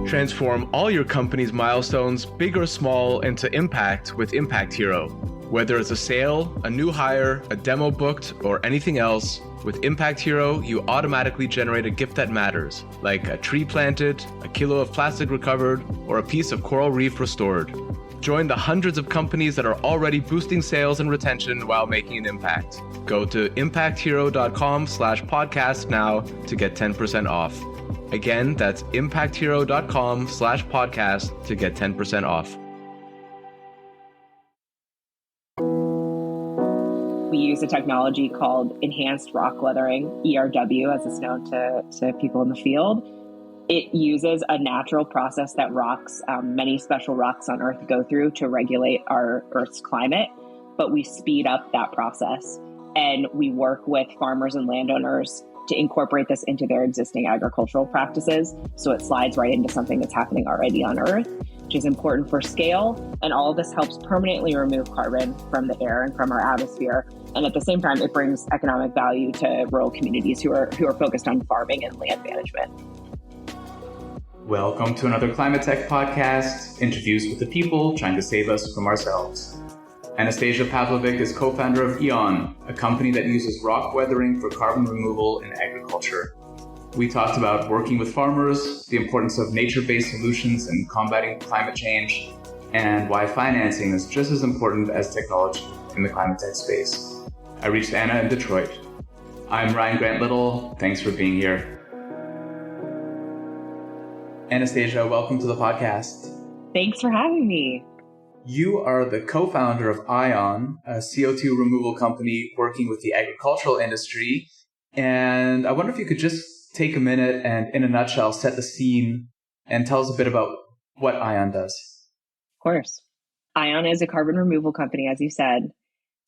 Transform all your company's milestones, big or small, into impact with Impact Hero. Whether it's a sale, a new hire, a demo booked, or anything else, with Impact Hero, you automatically generate a gift that matters, like a tree planted, a kilo of plastic recovered, or a piece of coral reef restored. Join the hundreds of companies that are already boosting sales and retention while making an impact. Go to impacthero.com/podcast now to get 10% off. Again, that's impacthero.com/podcast to get 10% off. We use a technology called enhanced rock weathering, ERW, as it's known to people in the field. It uses a natural process that rocks, many special rocks on Earth go through to regulate our Earth's climate, but we speed up that process. And we work with farmers and landowners to incorporate this into their existing agricultural practices. So it slides right into something that's happening already on Earth, which is important for scale. And all of this helps permanently remove carbon from the air and from our atmosphere. And at the same time, it brings economic value to rural communities who are focused on farming and land management. Welcome to another Climatetech podcast, interviews with the people trying to save us from ourselves. Anastasia Pavlovic is co-founder of Eion, a company that uses rock weathering for carbon removal in agriculture. We talked about working with farmers, the importance of nature-based solutions in combating climate change, and why financing is just as important as technology in the climate tech space. I reached Anna in Detroit. I'm Ryan Grant Little. Thanks for being here. Anastasia, welcome to the podcast. Thanks for having me. You are the co-founder of Eion, a CO2 removal company working with the agricultural industry. And I wonder if you could just take a minute and, in a nutshell, set the scene and tell us a bit about what Eion does. Of course. Eion is a carbon removal company, as you said.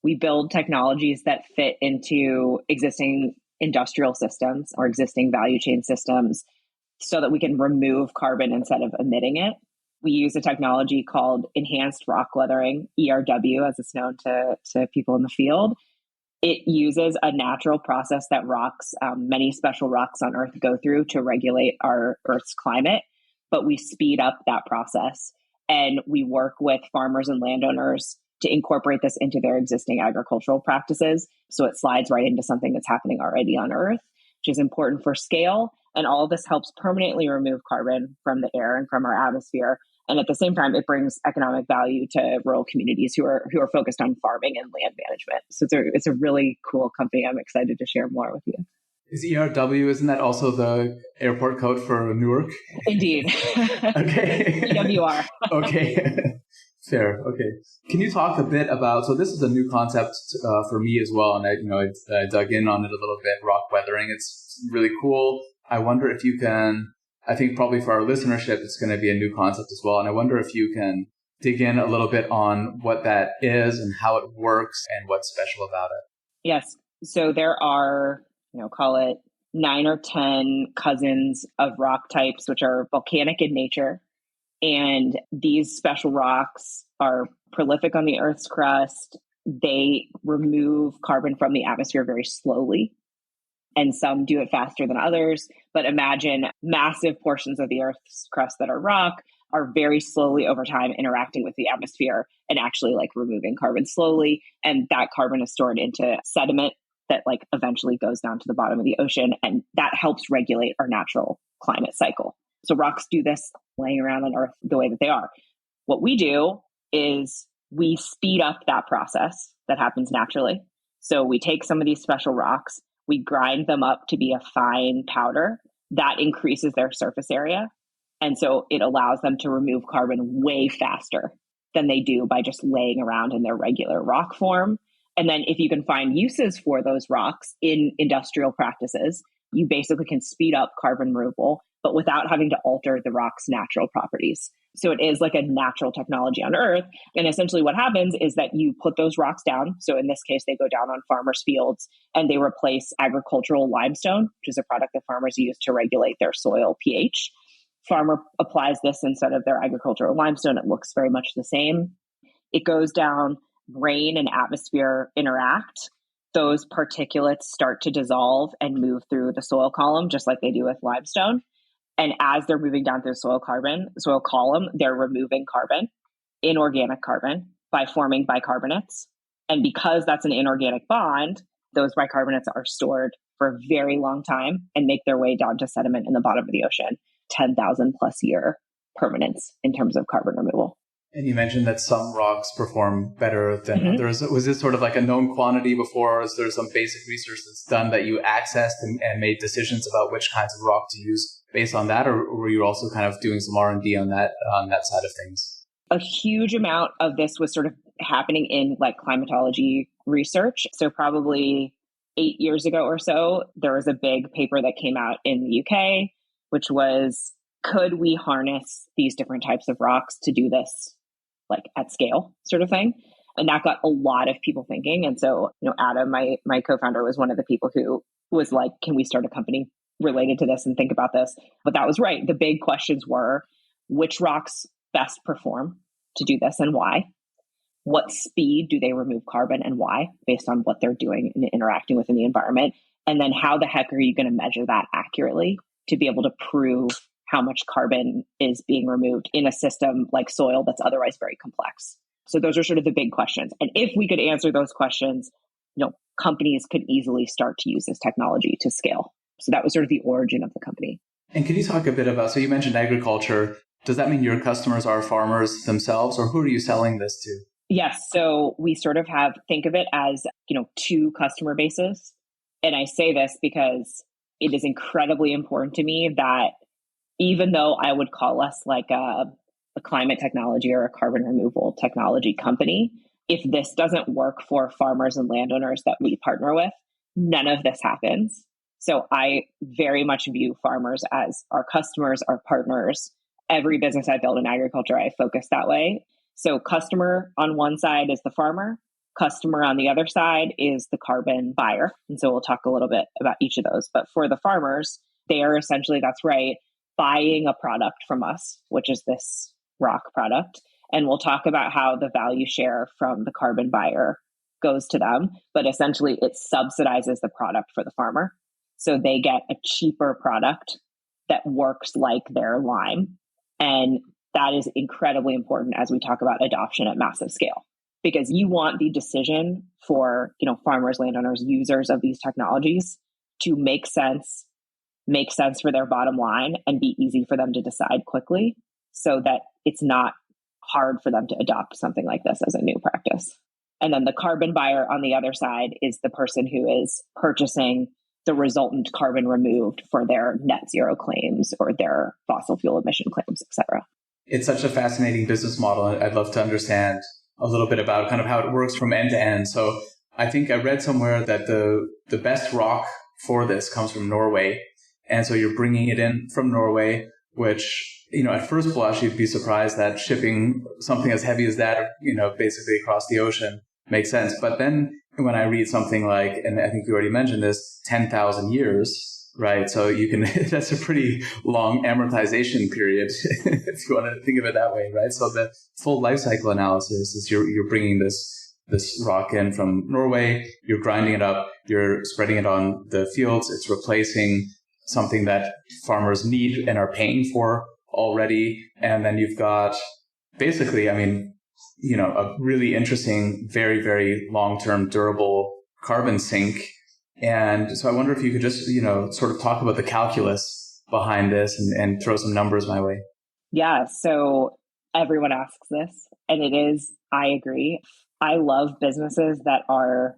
We build technologies that fit into existing industrial systems or existing value chain systems so that we can remove carbon instead of emitting it. We use a technology called enhanced rock weathering, ERW, as it's known to people in the field. It uses a natural process that rocks, many special rocks on Earth go through to regulate our Earth's climate, but we speed up that process. And we work with farmers and landowners to incorporate this into their existing agricultural practices. So it slides right into something that's happening already on Earth, which is important for scale. And all of this helps permanently remove carbon from the air and from our atmosphere. And at the same time, it brings economic value to rural communities who are focused on farming and land management. So it's a really cool company. I'm excited to share more with you. Is ERW, isn't that also the airport code for Newark? Indeed. Okay. EWR. Okay. Fair. Okay. Can you talk a bit about, so this is a new concept for me as well, and I dug in on it a little bit, rock weathering. It's really cool. I wonder if you can, I think probably for our listenership, it's going to be a new concept as well. And I wonder if you can dig in a little bit on what that is and how it works and what's special about it. Yes. So there are, call it 9 or 10 cousins of rock types, which are volcanic in nature. And these special rocks are prolific on the Earth's crust. They remove carbon from the atmosphere very slowly. And some do it faster than others. But imagine massive portions of the Earth's crust that are rock are very slowly over time interacting with the atmosphere and actually removing carbon slowly. And that carbon is stored into sediment that eventually goes down to the bottom of the ocean. And that helps regulate our natural climate cycle. So rocks do this laying around on Earth the way that they are. What we do is we speed up that process that happens naturally. So we take some of these special rocks, we grind them up to be a fine powder that increases their surface area. And so it allows them to remove carbon way faster than they do by just laying around in their regular rock form. And then if you can find uses for those rocks in industrial practices, you basically can speed up carbon removal, but without having to alter the rock's natural properties. So it is like a natural technology on Earth. And essentially what happens is that you put those rocks down. So in this case, they go down on farmers' fields and they replace agricultural limestone, which is a product that farmers use to regulate their soil pH. Farmer applies this instead of their agricultural limestone. It looks very much the same. It goes down, rain and atmosphere interact. Those particulates start to dissolve and move through the soil column, just like they do with limestone. And as they're moving down through soil column, they're removing carbon, inorganic carbon, by forming bicarbonates. And because that's an inorganic bond, those bicarbonates are stored for a very long time and make their way down to sediment in the bottom of the ocean, 10,000 plus year permanence in terms of carbon removal. And you mentioned that some rocks perform better than others. Was this sort of like a known quantity before? Or is there some basic research that's done that you accessed and made decisions about which kinds of rock to use based on that? Or were you also kind of doing some R&D on that side of things? A huge amount of this was sort of happening in like climatology research. So probably 8 years ago or so, there was a big paper that came out in the UK, which was, could we harness these different types of rocks to do this like at scale sort of thing? And that got a lot of people thinking. And so, Adam, my co-founder, was one of the people who was like, can we start a company related to this and think about this? But that was right. The big questions were, which rocks best perform to do this and why? What speed do they remove carbon and why, based on what they're doing and interacting within the environment? And then how the heck are you going to measure that accurately to be able to prove how much carbon is being removed in a system like soil that's otherwise very complex? So those are sort of the big questions. And if we could answer those questions, companies could easily start to use this technology to scale. So that was sort of the origin of the company. And can you talk a bit about, so you mentioned agriculture. Does that mean your customers are farmers themselves, or who are you selling this to? Yes. So we sort of think of it as, two customer bases. And I say this because it is incredibly important to me that even though I would call us like a climate technology or a carbon removal technology company, if this doesn't work for farmers and landowners that we partner with, none of this happens. So I very much view farmers as our customers, our partners. Every business I build in agriculture, I focus that way. So customer on one side is the farmer. Customer on the other side is the carbon buyer. And so we'll talk a little bit about each of those. But for the farmers, they are essentially, that's right, buying a product from us, which is this rock product. And we'll talk about how the value share from the carbon buyer goes to them. But essentially, it subsidizes the product for the farmer. So they get a cheaper product that works like their lime. And that is incredibly important as we talk about adoption at massive scale, because you want the decision for, farmers, landowners, users of these technologies to make sense for their bottom line and be easy for them to decide quickly so that it's not hard for them to adopt something like this as a new practice. And then the carbon buyer on the other side is the person who is purchasing the resultant carbon removed for their net zero claims or their fossil fuel emission claims, et cetera. It's such a fascinating business model. I'd love to understand a little bit about kind of how it works from end to end. So I think I read somewhere that the best rock for this comes from Norway. And so you're bringing it in from Norway, which, at first blush, you'd be surprised that shipping something as heavy as that, basically across the ocean makes sense. But then when I read something like, and I think you already mentioned this, 10,000 years, right? So you can, that's a pretty long amortization period, if you want to think of it that way, right? So the full life cycle analysis is you're bringing this rock in from Norway, you're grinding it up, you're spreading it on the fields, it's replacing something that farmers need and are paying for already. And then you've got basically, a really interesting, very, very long-term durable carbon sink. And so I wonder if you could just, sort of talk about the calculus behind this and throw some numbers my way. Yeah. So everyone asks this, and it is, I agree. I love businesses that are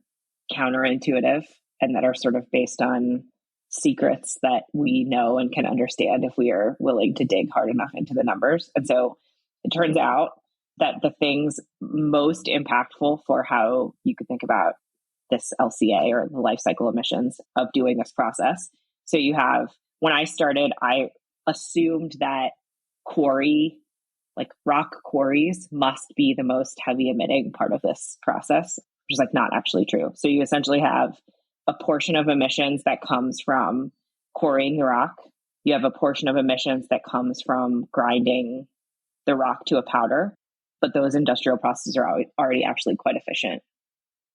counterintuitive and that are sort of based on secrets that we know and can understand if we are willing to dig hard enough into the numbers. And so it turns out that the things most impactful for how you could think about this LCA or the life cycle emissions of doing this process. So you have, when I started, I assumed that rock quarries must be the most heavy emitting part of this process, which is not actually true. So you essentially have a portion of emissions that comes from quarrying the rock. You have a portion of emissions that comes from grinding the rock to a powder, but those industrial processes are already actually quite efficient.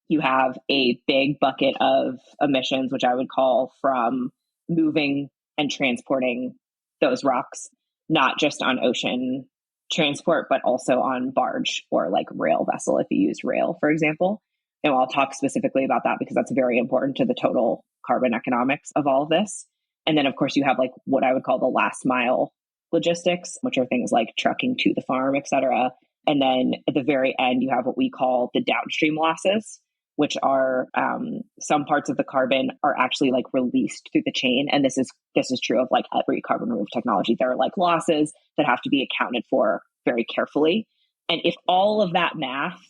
You have a big bucket of emissions, which I would call from moving and transporting those rocks, not just on ocean transport, but also on barge or like rail vessel, if you use rail, for example. And I'll talk specifically about that because that's very important to the total carbon economics of all of this. And then, of course, you have like what I would call the last mile logistics, which are things like trucking to the farm, et cetera. And then at the very end, you have what we call the downstream losses, which are some parts of the carbon are actually like released through the chain. And this is true of like every carbon remove technology. There are like losses that have to be accounted for very carefully. And if all of that math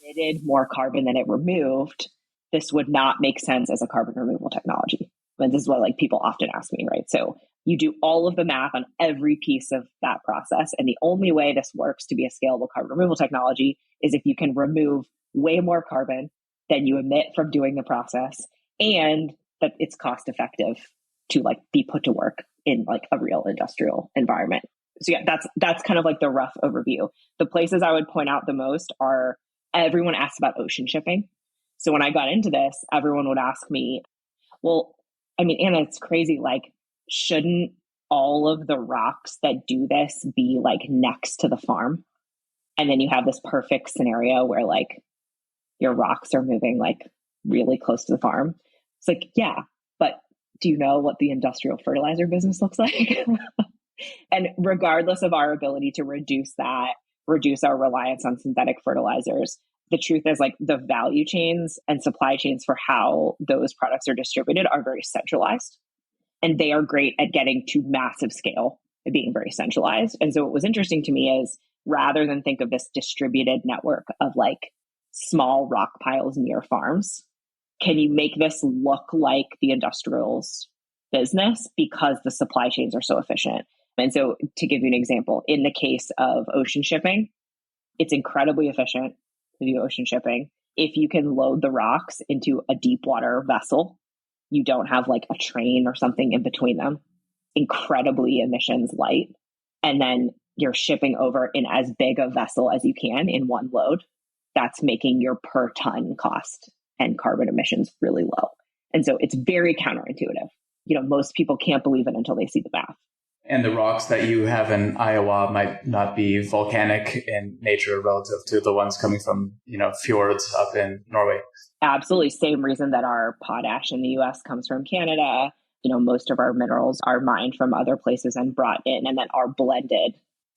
emitted more carbon than it removed, this would not make sense as a carbon removal technology. And this is what like people often ask me, right? So you do all of the math on every piece of that process. And the only way this works to be a scalable carbon removal technology is if you can remove way more carbon than you emit from doing the process, and that it's cost effective to like be put to work in like a real industrial environment. So yeah, that's kind of like the rough overview. The places I would point out the most are everyone asks about ocean shipping. So when I got into this, everyone would ask me, well, I mean, Anna, it's crazy. Like, shouldn't all of the rocks that do this be like next to the farm? And then you have this perfect scenario where like your rocks are moving like really close to the farm. It's like, yeah, but do you know what the industrial fertilizer business looks like? And regardless of our ability to reduce our reliance on synthetic fertilizers, the truth is like the value chains and supply chains for how those products are distributed are very centralized. And they are great at getting to massive scale and being very centralized. And so what was interesting to me is rather than think of this distributed network of like small rock piles near farms, can you make this look like the industrials business because the supply chains are so efficient? And so to give you an example, in the case of ocean shipping, it's incredibly efficient to do ocean shipping. If you can load the rocks into a deep water vessel, you don't have like a train or something in between them, incredibly emissions light. And then you're shipping over in as big a vessel as you can in one load. That's making your per ton cost and carbon emissions really low. And so it's very counterintuitive. You know, most people can't believe it until they see the math. And the rocks that you have in Iowa might not be volcanic in nature relative to the ones coming from, fjords up in Norway. Absolutely. Same reason that our potash in the US comes from Canada. Most of our minerals are mined from other places and brought in and then are blended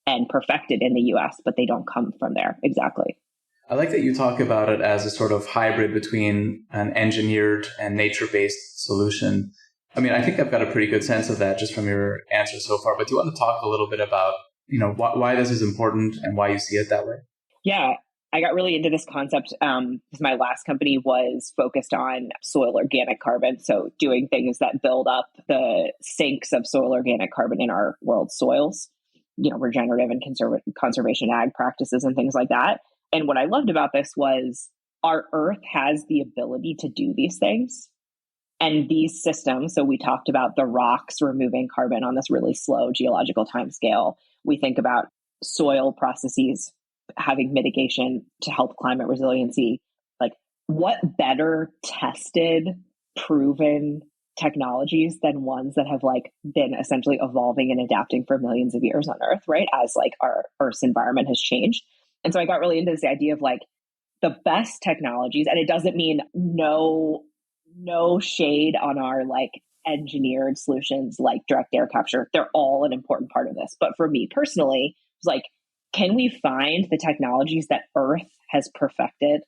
and perfected in the US, but they don't come from there. Exactly. I like that you talk about it as a sort of hybrid between an engineered and nature-based solution. I mean, I think I've got a pretty good sense of that just from your answer so far, but do you want to talk a little bit about, why this is important and why you see it that way? Yeah, I got really into this concept because my last company was focused on soil organic carbon. So doing things that build up the sinks of soil organic carbon in our world's soils, regenerative and conservation ag practices and things like that. And what I loved about this was our Earth has the ability to do these things. And these systems, so we talked about the rocks removing carbon on this really slow geological timescale. We think about soil processes having mitigation to help climate resiliency. Like, what better tested, proven technologies than ones that have like been essentially evolving and adapting for millions of years on Earth, right? As like our Earth's environment has changed. And so I got really into this idea of like the best technologies, and it doesn't mean no shade on our like engineered solutions like direct air capture. They're all an important part of this. But for me personally, it's like, can we find the technologies that Earth has perfected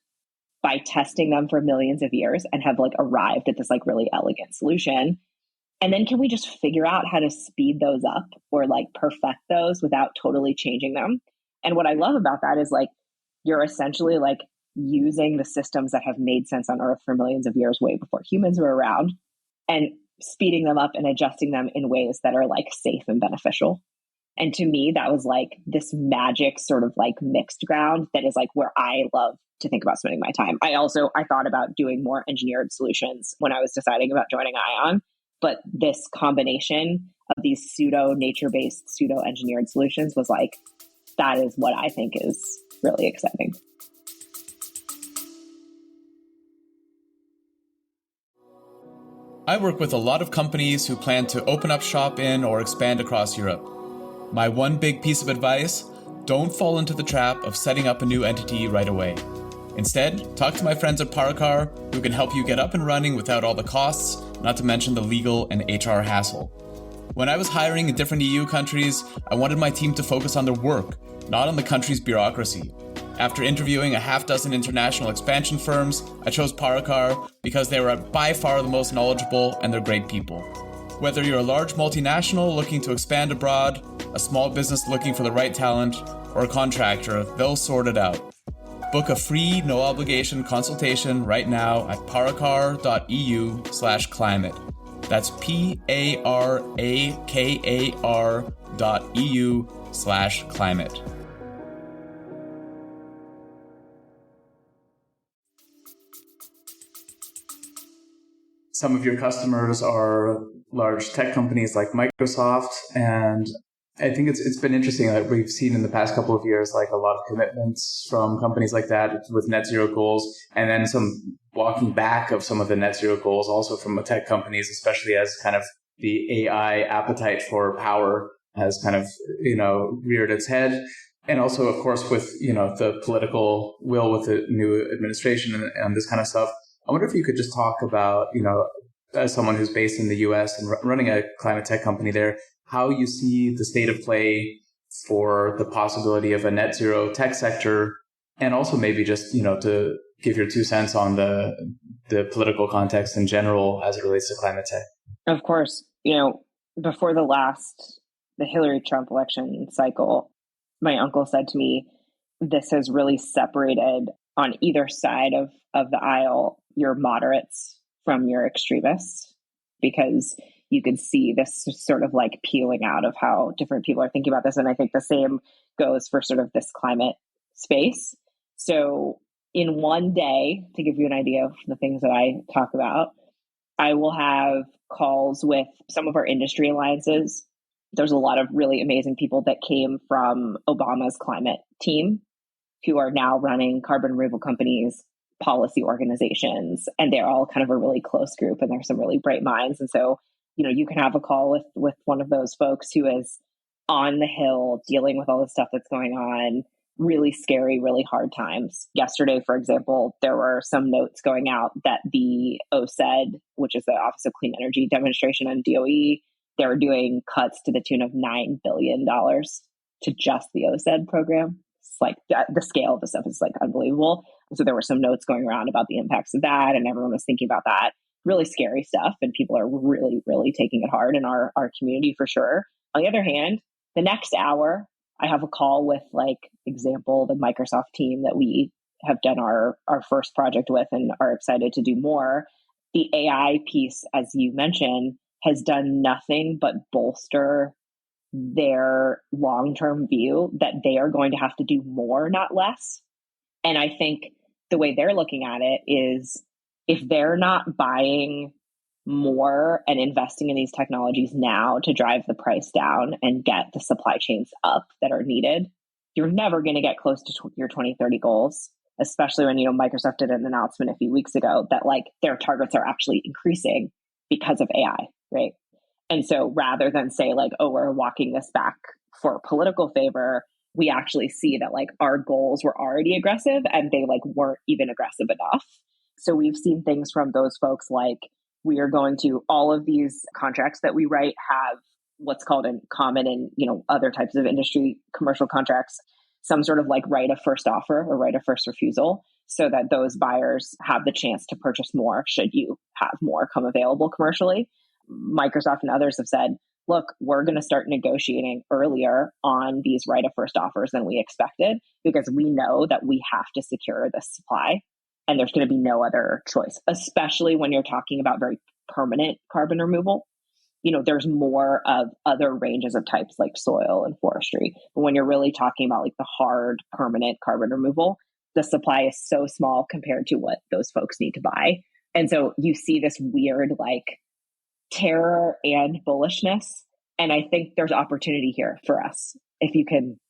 by testing them for millions of years and have like arrived at this like really elegant solution? And then can we just figure out how to speed those up or like perfect those without totally changing them? And what I love about that is like, you're essentially like using the systems that have made sense on Earth for millions of years, way before humans were around, and speeding them up and adjusting them in ways that are like safe and beneficial. And to me, that was like this magic sort of like mixed ground that is like where I love to think about spending my time. I thought about doing more engineered solutions when I was deciding about joining Eion, but this combination of these pseudo nature-based, pseudo engineered solutions was like, that is what I think is really exciting. I work with a lot of companies who plan to open up shop in or expand across Europe. My one big piece of advice, don't fall into the trap of setting up a new entity right away. Instead, talk to my friends at Paracar, who can help you get up and running without all the costs, not to mention the legal and HR hassle. When I was hiring in different EU countries, I wanted my team to focus on their work, not on the country's bureaucracy. After interviewing a half dozen international expansion firms, I chose Paracar because they were by far the most knowledgeable and they're great people. Whether you're a large multinational looking to expand abroad, a small business looking for the right talent, or a contractor, they'll sort it out. Book a free, no-obligation consultation right now at paracar.eu/climate. That's PARAKAR.eu/climate. Some of your customers are large tech companies like Microsoft, and I think it's been interesting that we've seen in the past couple of years, like a lot of commitments from companies like that with net zero goals, and then some walking back of some of the net zero goals also from the tech companies, especially as kind of the AI appetite for power has kind of, reared its head. And also, of course, with, the political will with the new administration and this kind of stuff. I wonder if you could just talk about, as someone who's based in the US and running a climate tech company there, how you see the state of play for the possibility of a net zero tech sector, and also maybe just, to give your 2 cents on the political context in general as it relates to climate tech. Of course, before the Hillary Trump election cycle, my uncle said to me, this has really separated on either side of the aisle your moderates from your extremists, because you can see this sort of like peeling out of how different people are thinking about this. And I think the same goes for sort of this climate space. So in one day, to give you an idea of the things that I talk about, I will have calls with some of our industry alliances. There's a lot of really amazing people that came from Obama's climate team who are now running carbon removal companies, policy organizations, and they're all kind of a really close group, and there's some really bright minds. And so, you can have a call with one of those folks who is on the Hill dealing with all the stuff that's going on, really scary, really hard times. Yesterday, for example, there were some notes going out that the OSED, which is the Office of Clean Energy Demonstration and DOE, they were doing cuts to the tune of $9 billion to just the OSED program. It's like the scale of the stuff is like unbelievable. So there were some notes going around about the impacts of that, and everyone was thinking about that. Really scary stuff, and people are really, really taking it hard in our community for sure. On the other hand, the next hour, I have a call with, like, example, the Microsoft team that we have done our first project with and are excited to do more. The AI piece, as you mentioned, has done nothing but bolster their long-term view that they are going to have to do more, not less. And I think the way they're looking at it is, if they're not buying more and investing in these technologies now to drive the price down and get the supply chains up that are needed, you're never going to get close to your 2030 goals, especially when, Microsoft did an announcement a few weeks ago that, like, their targets are actually increasing because of AI, right? And so rather than say, like, oh, we're walking this back for political favor, we actually see that, like, our goals were already aggressive and they, like, weren't even aggressive enough. So we've seen things from those folks like, we are going to, all of these contracts that we write have what's called in common in, other types of industry commercial contracts, some sort of like right of first offer or right of first refusal, so that those buyers have the chance to purchase more should you have more come available commercially. Microsoft and others have said, look, we're going to start negotiating earlier on these right of first offers than we expected, because we know that we have to secure this supply. And there's going to be no other choice, especially when you're talking about very permanent carbon removal. There's more of other ranges of types like soil and forestry. But when you're really talking about, like, the hard permanent carbon removal, the supply is so small compared to what those folks need to buy. And so you see this weird, like, terror and bullishness. And I think there's opportunity here for us if you can,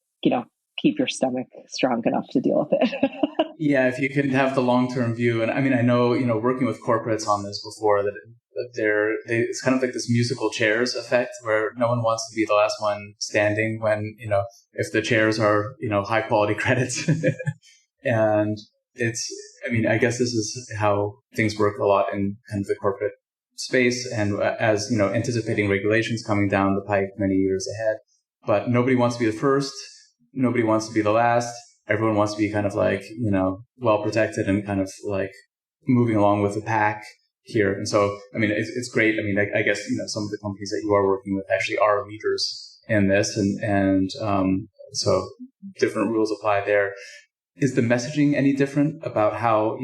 keep your stomach strong enough to deal with it. Yeah, if you can have the long-term view. And I mean, I know, working with corporates on this before, that it's kind of like this musical chairs effect where no one wants to be the last one standing when, if the chairs are, high quality credits. And I guess this is how things work a lot in kind of the corporate space. And as, anticipating regulations coming down the pike many years ahead, but nobody wants to be the first. Nobody wants to be the last. Everyone wants to be kind of like, well protected and kind of like moving along with the pack here. And so, it's great. I guess, some of the companies that you are working with actually are leaders in this. And so different rules apply there. Is the messaging any different about how,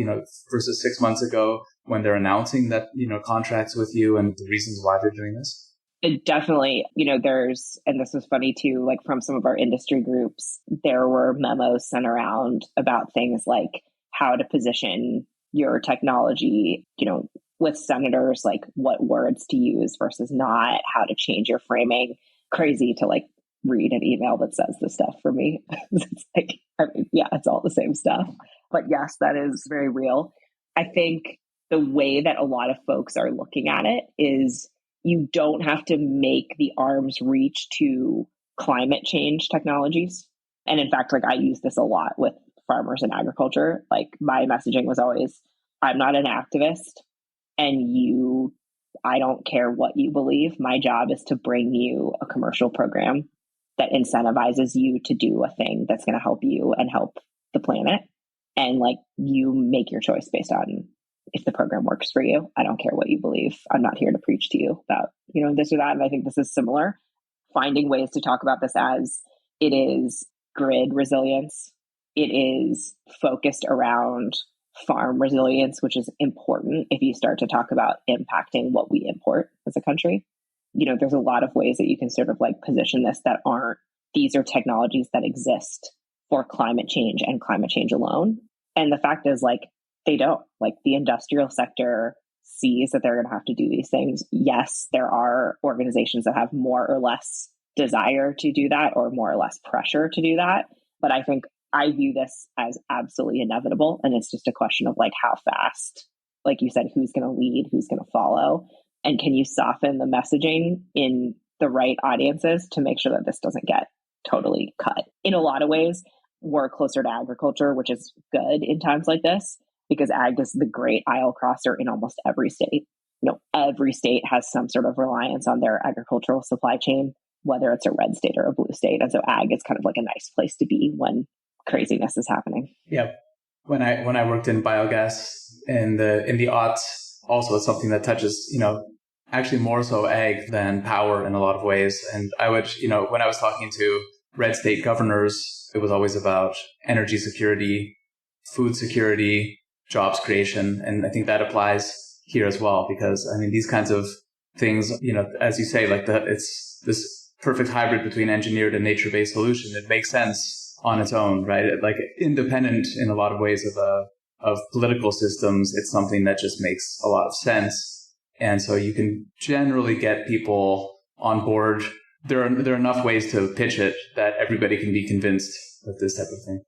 versus 6 months ago when they're announcing that, contracts with you and the reasons why they're doing this? It definitely, and this was funny too, like from some of our industry groups, there were memos sent around about things like how to position your technology, with senators, like what words to use versus not, how to change your framing. Crazy to like read an email that says this stuff for me. It's like, it's all the same stuff. But yes, that is very real. I think the way that a lot of folks are looking at it is you don't have to make the arms reach to climate change technologies. And in fact, like I use this a lot with farmers and agriculture. Like my messaging was always, I'm not an activist and I don't care what you believe. My job is to bring you a commercial program that incentivizes you to do a thing that's going to help you and help the planet. And like you make your choice based on if the program works for you. I don't care what you believe. I'm not here to preach to you about, this or that. And I think this is similar. Finding ways to talk about this as it is grid resilience. It is focused around farm resilience, which is important if you start to talk about impacting what we import as a country. There's a lot of ways that you can sort of like position this that these are technologies that exist for climate change and climate change alone. And the fact is like, they don't. Like the industrial sector sees that they're going to have to do these things. Yes, there are organizations that have more or less desire to do that or more or less pressure to do that. But I think I view this as absolutely inevitable. And it's just a question of like how fast, like you said, who's going to lead, who's going to follow, and can you soften the messaging in the right audiences to make sure that this doesn't get totally cut. In a lot of ways, we're closer to agriculture, which is good in times like this, because ag is the great aisle crosser in almost every state. Every state has some sort of reliance on their agricultural supply chain, whether it's a red state or a blue state. And so ag is kind of like a nice place to be when craziness is happening. Yep. When I worked in biogas in the aughts, also it's something that touches, actually more so ag than power in a lot of ways. And I would, when I was talking to red state governors, it was always about energy security, food security, jobs creation. And I think that applies here as well, because these kinds of things, as you say, like it's this perfect hybrid between engineered and nature-based solution. It makes sense on its own, right? Like independent in a lot of ways of political systems. It's something that just makes a lot of sense. And so you can generally get people on board. There are enough ways to pitch it that everybody can be convinced of this type of thing.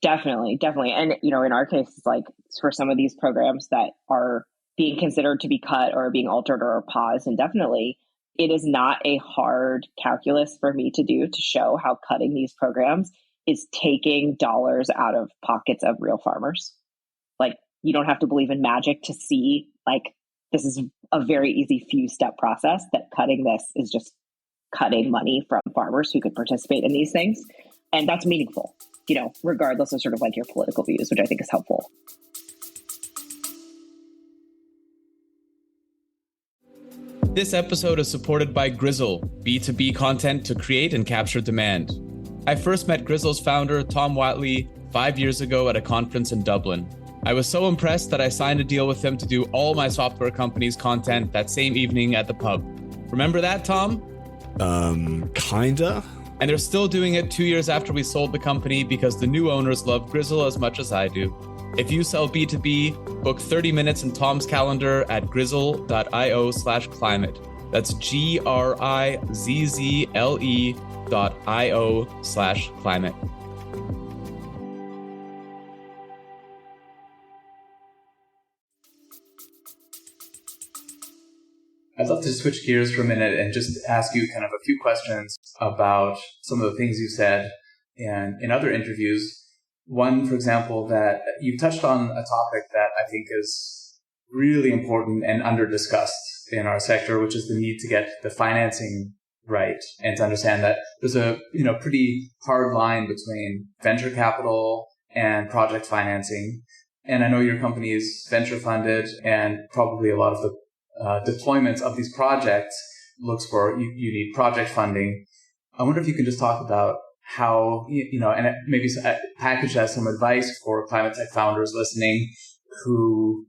Definitely. And, in our case, it's like for some of these programs that are being considered to be cut or being altered or paused indefinitely, it is not a hard calculus for me to do to show how cutting these programs is taking dollars out of pockets of real farmers. Like, you don't have to believe in magic to see, like, this is a very easy few step process that cutting this is just cutting money from farmers who could participate in these things. And that's meaningful, regardless of sort of like your political views, which I think is helpful. This episode is supported by Grizzle, B2B content to create and capture demand. I first met Grizzle's founder, Tom Watley, 5 years ago at a conference in Dublin. I was so impressed that I signed a deal with him to do all my software company's content that same evening at the pub. Remember that, Tom? Kinda. And they're still doing it 2 years after we sold the company because the new owners love Grizzle as much as I do. If you sell B2B, book 30 minutes in Tom's calendar at grizzle.io/climate. That's GRIZZLE.io/climate. I'd love to switch gears for a minute and just ask you kind of a few questions about some of the things you said in other interviews. One, for example, that you've touched on a topic that I think is really important and under-discussed in our sector, which is the need to get the financing right and to understand that there's a pretty hard line between venture capital and project financing. And I know your company is venture funded, and probably a lot of the deployments of these projects looks for you need project funding. I wonder if you can just talk about how, and maybe package as some advice for Climatetech founders listening who,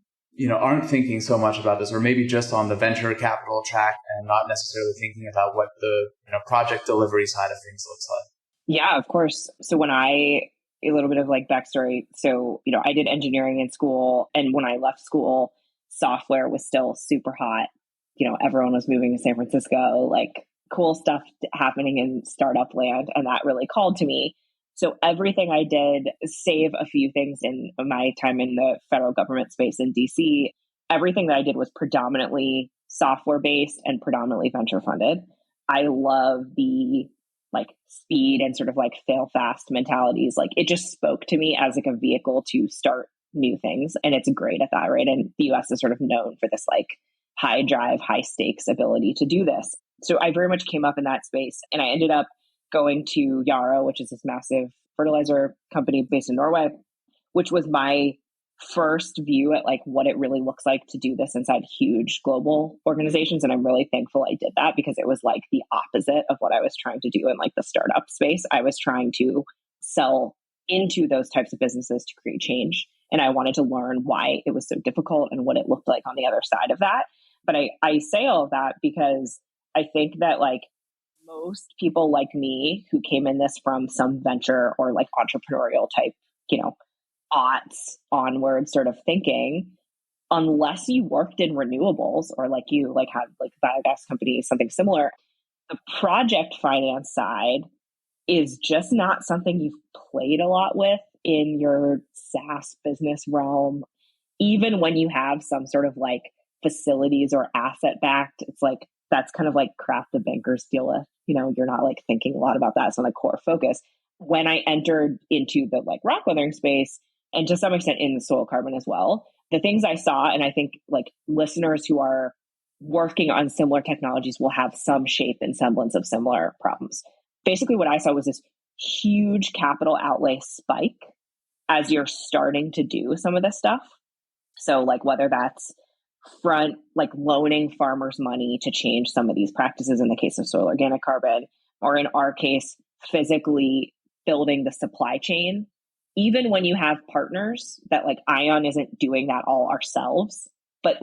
aren't thinking so much about this, or maybe just on the venture capital track and not necessarily thinking about what the project delivery side of things looks like. Yeah, of course. So a little bit of like backstory. So, I did engineering in school, and when I left school, software was still super hot. Everyone was moving to San Francisco, like cool stuff happening in startup land. And that really called to me. So everything I did, save a few things in my time in the federal government space in DC, everything that I did was predominantly software based and predominantly venture funded. I love the speed and sort of fail fast mentalities. It just spoke to me as a vehicle to start new things. And it's great at that, right? And the US is sort of known for this high drive, high stakes ability to do this. So I very much came up in that space, and I ended up going to Yara, which is this massive fertilizer company based in Norway, which was my first view at what it really looks like to do this inside huge global organizations. And I'm really thankful I did that, because it was the opposite of what I was trying to do in the startup space. I was trying to sell into those types of businesses to create change. And I wanted to learn why it was so difficult and what it looked like on the other side of that. But I say all of that because I think that most people like me who came in this from some venture or entrepreneurial type, aughts onward sort of thinking, unless you worked in renewables or you had biogas companies, something similar, the project finance side is just not something you've played a lot with in your SaaS business realm. Even when you have some sort of facilities or asset backed, it's that's kind of crap the bankers deal with. You're not thinking a lot about that. It's not a core focus. When I entered into the rock weathering space, and to some extent in the soil carbon as well, the things I saw, and I think listeners who are working on similar technologies will have some shape and semblance of similar problems. Basically, what I saw was this huge capital outlay spike as you're starting to do some of this stuff. So whether that's loaning farmers money to change some of these practices in the case of soil organic carbon, or in our case, physically building the supply chain. Even when you have partners that Eion isn't doing that all ourselves, but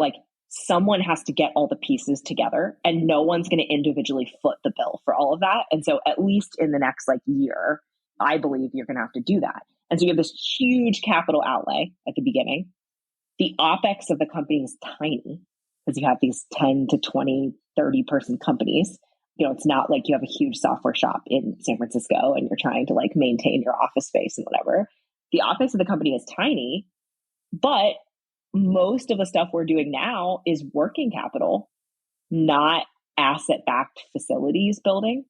someone has to get all the pieces together, and no one's going to individually foot the bill for all of that. And so at least in the next year, I believe you're going to have to do that. And so you have this huge capital outlay at the beginning. The OpEx of the company is tiny, because you have these 10 to 20, 30 person companies. It's not you have a huge software shop in San Francisco and you're trying to maintain your office space and whatever. The OpEx of the company is tiny, but most of the stuff we're doing now is working capital, not asset-backed facilities building,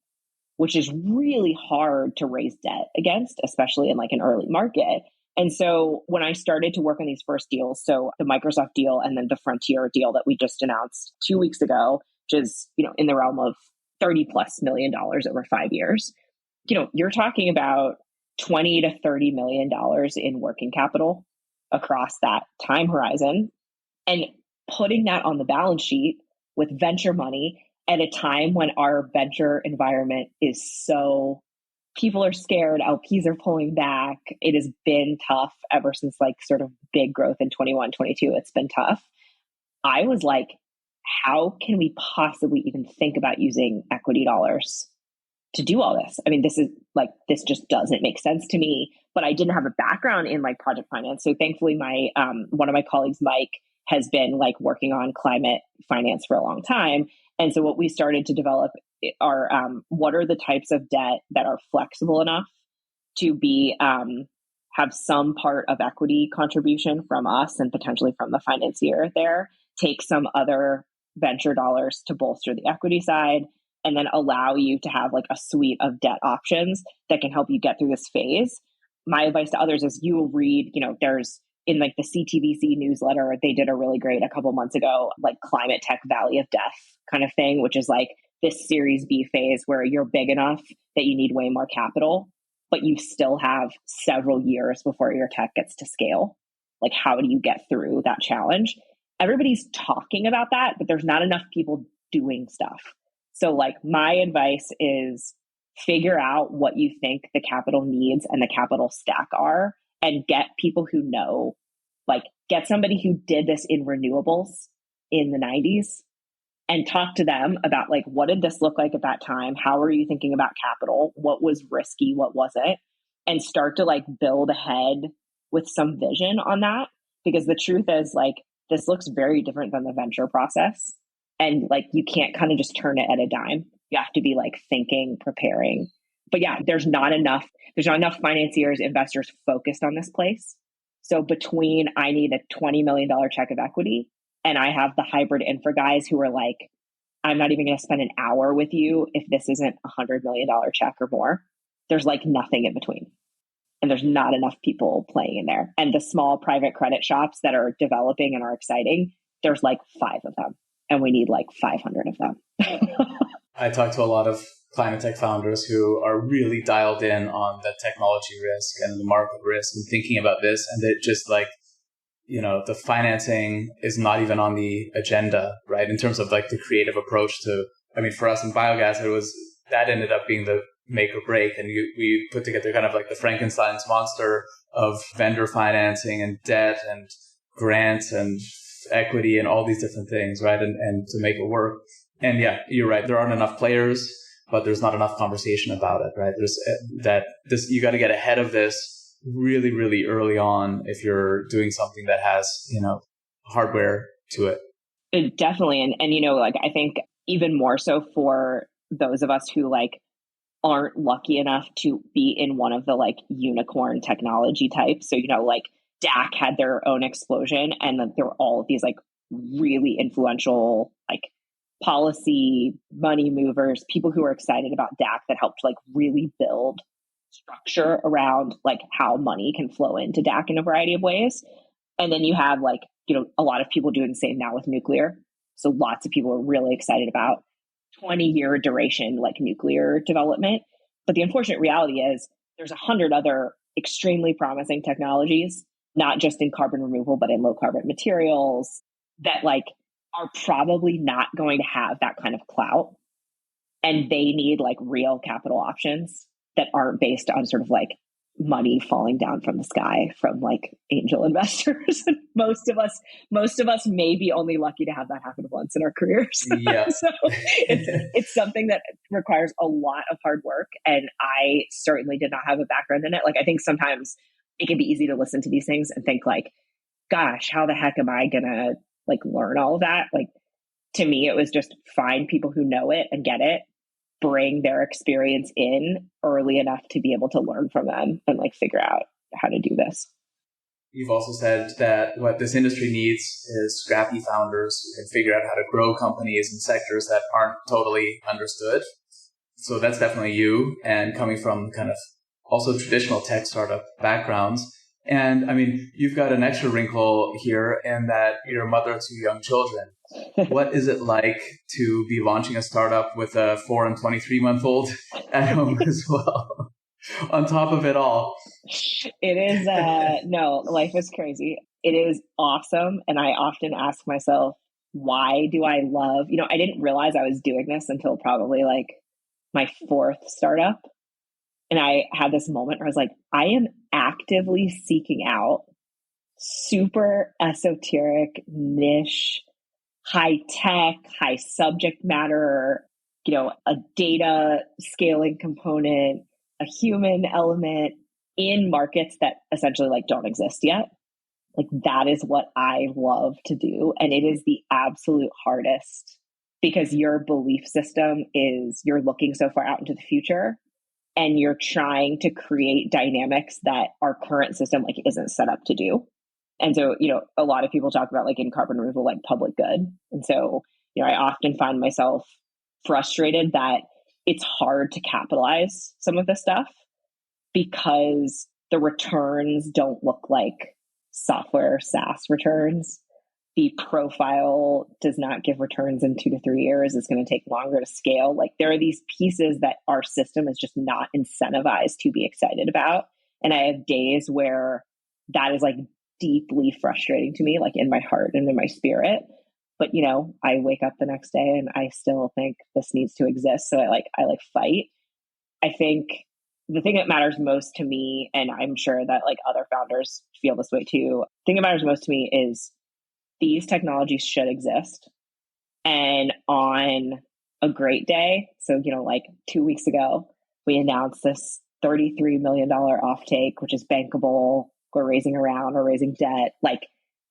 which is really hard to raise debt against, especially in an early market. And so when I started to work on these first deals, so the Microsoft deal and then the Frontier deal that we just announced 2 weeks ago, which is, in the realm of $30+ million over 5 years, you're talking about $20 to $30 million in working capital across that time horizon, and putting that on the balance sheet with venture money at a time when our venture environment is so, people are scared, LPs are pulling back. It has been tough ever since sort of big growth in 21, 22. It's been tough. I was how can we possibly even think about using equity dollars to do all this? I mean, this just doesn't make sense to me. But I didn't have a background in project finance. So thankfully my one of my colleagues, Mike, has been working on climate finance for a long time. And so what we started to develop are what are the types of debt that are flexible enough to be have some part of equity contribution from us and potentially from the financier there, take some other venture dollars to bolster the equity side, and then allow you to have like a suite of debt options that can help you get through this phase. My advice to others is you will read, there's in like the CTVC newsletter, they did a really great a couple months ago, like Climatetech Valley of Death kind of thing, which is like this Series B phase where you're big enough that you need way more capital, but you still have several years before your tech gets to scale. Like, how do you get through that challenge? Everybody's talking about that, but there's not enough people doing stuff. So like my advice is figure out what you think the capital needs and the capital stack are, and get people who know, like get somebody who did this in renewables in the 90s and talk to them about like, what did this look like at that time? How are you thinking about capital? What was risky? What wasn't? And start to like build ahead with some vision on that. Because the truth is like, this looks very different than the venture process. And like, you can't kind of just turn it at a dime. You have to be like thinking, preparing. But yeah, there's not enough financiers, investors focused on this place. So between I need a $20 million check of equity and I have the hybrid infra guys who are like, I'm not even going to spend an hour with you if this isn't a $100 million check or more. There's like nothing in between. And there's not enough people playing in there. And the small private credit shops that are developing and are exciting, there's like 5 of them. And we need like 500 of them. I talk to a lot of Climatetech founders who are really dialed in on the technology risk and the market risk and thinking about this. And they're just like, the financing is not even on the agenda, right? In terms of like the creative approach to, for us in biogas, that ended up being the make or break. And we put together kind of like the Frankenstein's monster of vendor financing and debt and grants and equity and all these different things, right? And to make it work. And yeah, you're right. There aren't enough players, but there's not enough conversation about it, right? You got to get ahead of this really, really early on if you're doing something that has, hardware to it. Definitely. And like, I think even more so for those of us who like aren't lucky enough to be in one of the like unicorn technology types. So, like DAC had their own explosion, and then there were all of these like really influential, like policy money movers, people who are excited about DAC that helped like really build structure around like how money can flow into DAC in a variety of ways. And then you have like, a lot of people doing the same now with nuclear. So lots of people are really excited about 20-year duration, like nuclear development. But the unfortunate reality is there's 100 other extremely promising technologies, not just in carbon removal, but in low carbon materials that like are probably not going to have that kind of clout. And they need like real capital options that aren't based on sort of like money falling down from the sky from like angel investors. most of us may be only lucky to have that happen once in our careers. Yeah. So it's something that requires a lot of hard work. And I certainly did not have a background in it. Like, I think sometimes it can be easy to listen to these things and think like, gosh, how the heck am I gonna like learn all of that? Like, to me, it was just find people who know it and get it, bring their experience in early enough to be able to learn from them and like figure out how to do this. You've also said that what this industry needs is scrappy founders who can figure out how to grow companies in sectors that aren't totally understood. So that's definitely you, and coming from kind of also traditional tech startup backgrounds. And you've got an extra wrinkle here in that you're a mother of 2 young children. What is it like to be launching a startup with a 4 and 23-month-old at home as well, on top of it all? It is, no, life is crazy. It is awesome. And I often ask myself, why do I love, I didn't realize I was doing this until probably like my 4th startup. And I had this moment where I was like, I am actively seeking out super esoteric, niche, high tech, high subject matter, a data scaling component, a human element in markets that essentially like don't exist yet. Like, that is what I love to do. And it is the absolute hardest because your belief system is you're looking so far out into the future and you're trying to create dynamics that our current system like isn't set up to do. And so, a lot of people talk about like in carbon removal, like public good. And so, I often find myself frustrated that it's hard to capitalize some of this stuff because the returns don't look like software SaaS returns. The profile does not give returns in 2 to 3 years. It's going to take longer to scale. Like there are these pieces that our system is just not incentivized to be excited about. And I have days where that is like deeply frustrating to me, like in my heart and in my spirit. But, I wake up the next day and I still think this needs to exist. So I fight. I think the thing that matters most to me, and I'm sure that like other founders feel this way too, the thing that matters most to me is these technologies should exist. And on a great day, so, like 2 weeks ago, we announced this $33 million offtake, which is bankable. We're raising debt, like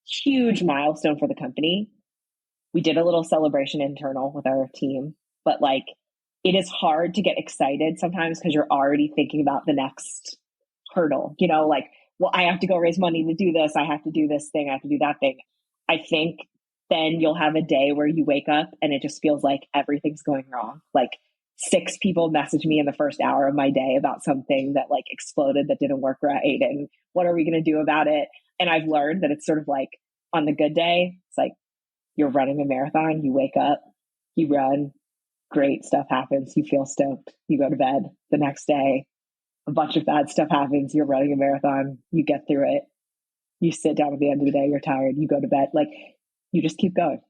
huge milestone for the company. We did a little celebration internal with our team, but like it is hard to get excited sometimes because you're already thinking about the next hurdle, like, well, I have to go raise money to do this. I have to do this thing. I have to do that thing. I think then you'll have a day where you wake up and it just feels like everything's going wrong. Like 6 people messaged me in the first hour of my day about something that like exploded that didn't work right. And what are we going to do about it? And I've learned that it's sort of like on the good day, it's like you're running a marathon, you wake up, you run, great stuff happens, you feel stoked, you go to bed. The next day, a bunch of bad stuff happens, you're running a marathon, you get through it, you sit down at the end of the day, you're tired, you go to bed. Like you just keep going.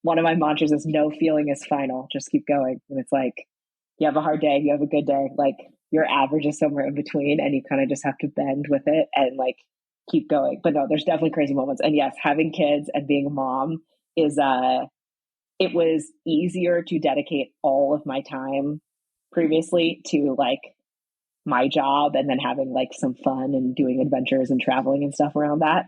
One of my mantras is no feeling is final, just keep going. And it's like, you have a hard day, you have a good day, like your average is somewhere in between and you kind of just have to bend with it and like keep going. But no, there's definitely crazy moments. And yes, having kids and being a mom is, it was easier to dedicate all of my time previously to like my job and then having like some fun and doing adventures and traveling and stuff around that.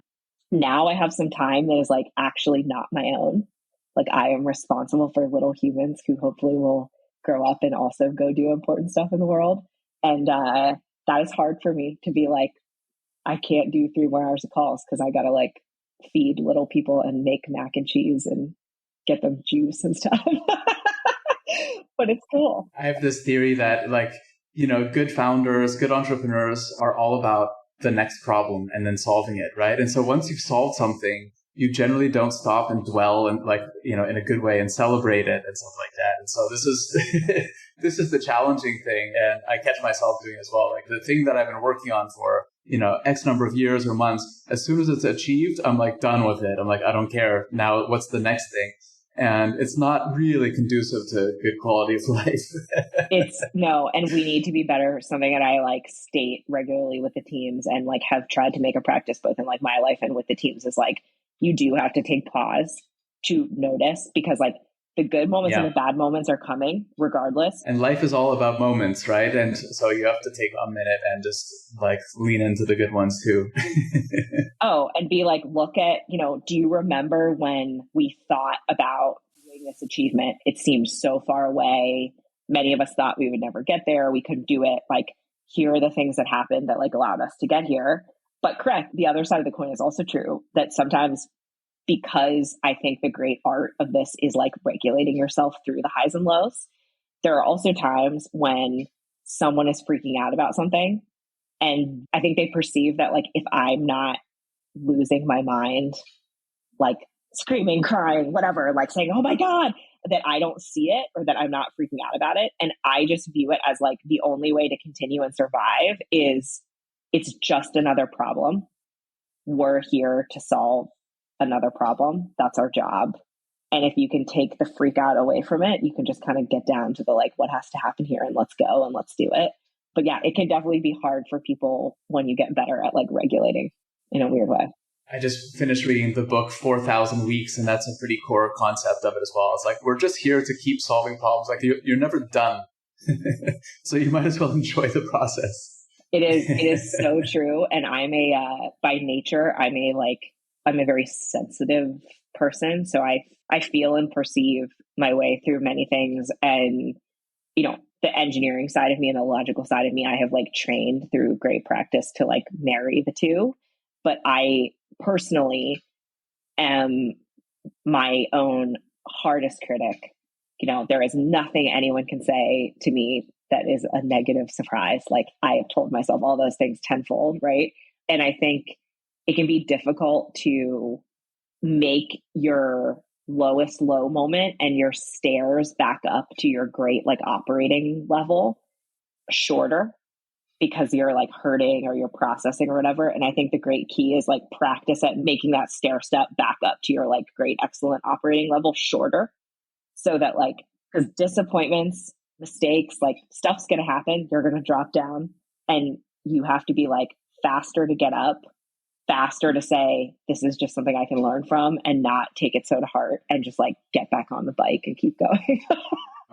Now I have some time that is like actually not my own. Like I am responsible for little humans who hopefully will grow up and also go do important stuff in the world. And that is hard for me to be like, I can't do 3 more hours of calls because I got to like feed little people and make mac and cheese and get them juice and stuff. But it's cool. I have this theory that like, good founders, good entrepreneurs are all about the next problem and then solving it, right? And so once you've solved something, you generally don't stop and dwell and like, in a good way and celebrate it and stuff like that. And so this is, this is the challenging thing. And I catch myself doing as well. Like the thing that I've been working on for, X number of years or months, as soon as it's achieved, I'm like done with it. I'm like, I don't care. Now what's the next thing? And it's not really conducive to good quality of life. No, and we need to be better. Something that I like state regularly with the teams and like have tried to make a practice both in like my life and with the teams is like, you do have to take pause to notice because like the good moments and the bad moments are coming regardless. And life is all about moments, right? And so you have to take a minute and just like lean into the good ones too. And be like, look at, do you remember when we thought about doing this achievement? It seems so far away. Many of us thought we would never get there. We couldn't do it. Like, here are the things that happened that like allowed us to get here. But correct, the other side of the coin is also true that sometimes, because I think the great art of this is like regulating yourself through the highs and lows, there are also times when someone is freaking out about something. And I think they perceive that like, if I'm not losing my mind, like screaming, crying, whatever, like saying, oh my God, that I don't see it or that I'm not freaking out about it. And I just view it as like the only way to continue and survive is it's just another problem. We're here to solve another problem. That's our job. And if you can take the freak out away from it, you can just kind of get down to the like, what has to happen here and let's go and let's do it. But yeah, it can definitely be hard for people when you get better at like regulating in a weird way. I just finished reading the book 4,000 Weeks, and that's a pretty core concept of it as well. It's like, we're just here to keep solving problems. Like you're never done. So you might as well enjoy the process. It is so true. And I'm by nature, I'm a very sensitive person. So I feel and perceive my way through many things. And, the engineering side of me and the logical side of me, I have like trained through great practice to like marry the two. But I personally am my own hardest critic. There is nothing anyone can say to me that is a negative surprise. Like, I have told myself all those things tenfold, right? And I think it can be difficult to make your lowest low moment and your stairs back up to your great like operating level shorter, because you're like hurting or you're processing or whatever. And I think the great key is like practice at making that stair step back up to your like great, excellent operating level shorter, so that like, because disappointments, mistakes, like stuff's going to happen. You're going to drop down, and you have to be like faster to get up, faster to say, this is just something I can learn from, and not take it so to heart, and just like get back on the bike and keep going.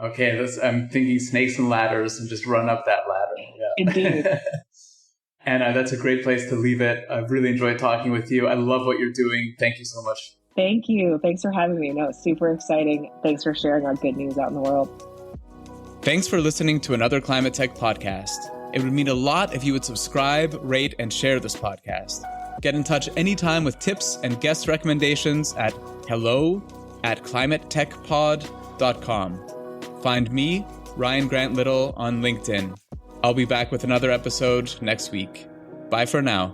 Okay, I'm thinking snakes and ladders and just run up that ladder. Yeah. Indeed. And that's a great place to leave it. I've really enjoyed talking with you. I love what you're doing. Thank you so much. Thank you. Thanks for having me. No, it's super exciting. Thanks for sharing our good news out in the world. Thanks for listening to another Climatetech podcast. It would mean a lot if you would subscribe, rate, and share this podcast. Get in touch anytime with tips and guest recommendations at hello@climatetechpod.com. Find me, Ryan Grant Little, on LinkedIn. I'll be back with another episode next week. Bye for now.